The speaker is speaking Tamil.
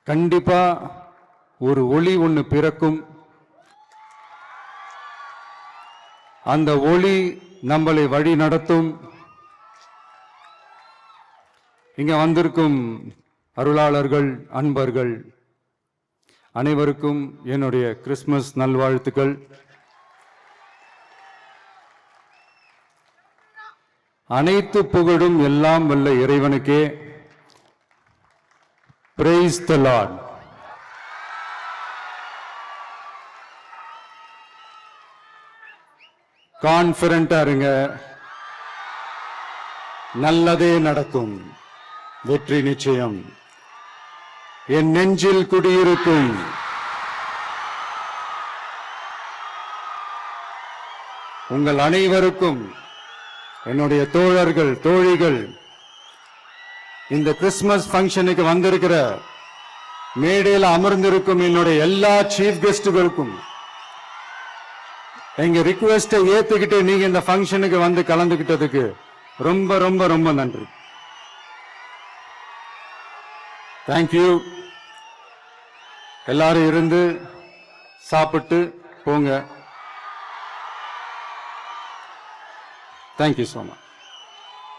கண்டிப்பா ஒரு ஒளி ஒன்று பிறக்கும். அந்த ஒளி நம்மளை வழி நடத்தும். இங்க வந்திருக்கும் அருளாளர்கள், அன்பர்கள் அனைவருக்கும் என்னுடைய கிறிஸ்துமஸ் நல்வாழ்த்துக்கள். அனைத்து புகழும் எல்லாம் வல்ல இறைவனுக்கே. Praise the Lord. கான்ஃபிடண்டா இருங்க, நல்லதே நடக்கும், வெற்றி நிச்சயம். என் நெஞ்சில் குடியிருக்கும் உங்கள் அனைவருக்கும், என்னுடைய தோழர்கள், தோழிகள், இந்த கிறிஸ்துமஸ் ஃபங்க்ஷனுக்கு வந்திருக்கிற மேடையில் அமர்ந்திருக்கும் என்னுடைய எல்லா சீஃப் கெஸ்டுகளுக்கும் எங்க ரிக்வெஸ்டை ஏத்துக்கிட்டு நீங்க இந்த ஃபங்க்ஷனுக்கு வந்து கலந்துகிட்டதுக்கு ரொம்ப ரொம்ப ரொம்ப நன்றி. தேங்க்யூ. எல்லாரும் இருந்து சாப்பிட்டு போங்க. Thank you so much.